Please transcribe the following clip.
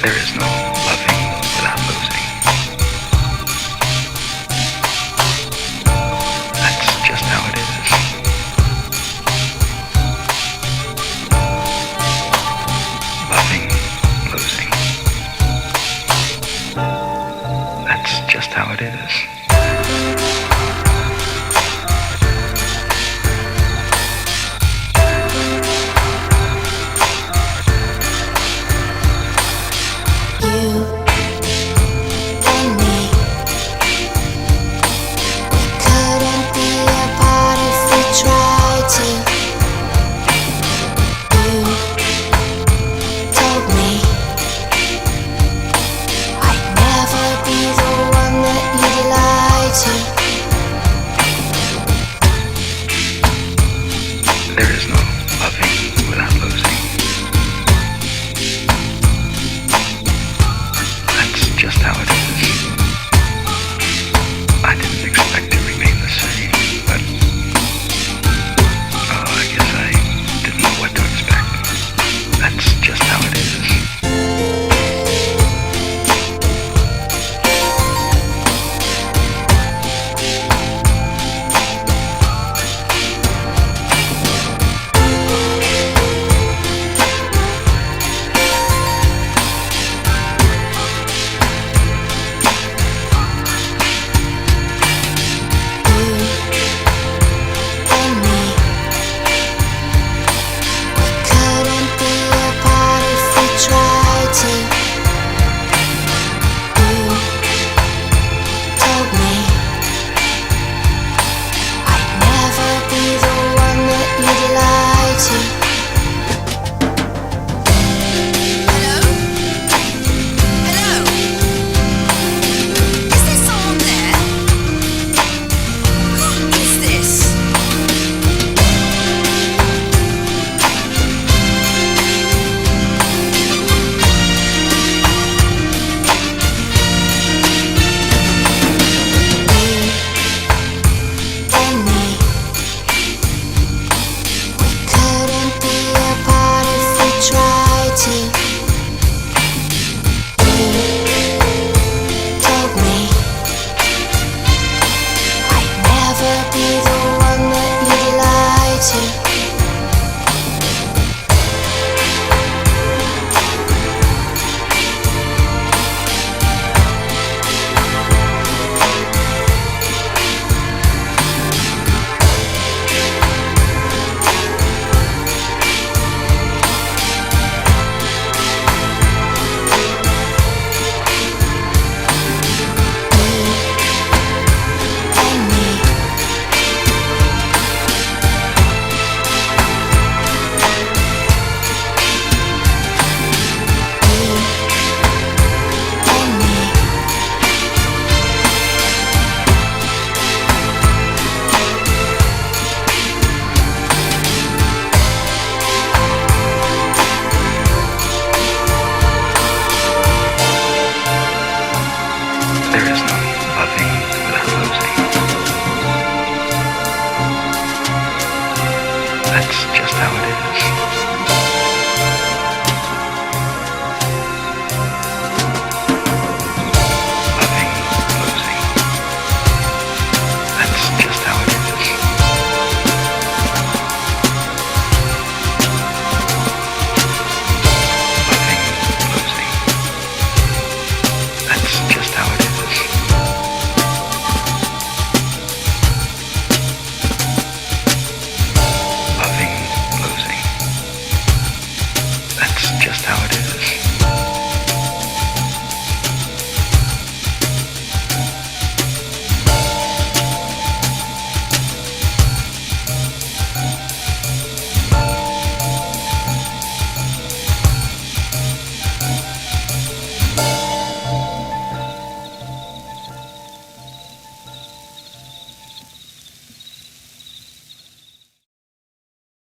There is no loving without losing. That's just how it is. Loving, losing. That's just how it is. There is no loving without losing. That's just how it is. I didn't expect to remain the same, but I guess I didn't know what to expect. That's just how it is. There is no loving without losing. That's just how it is.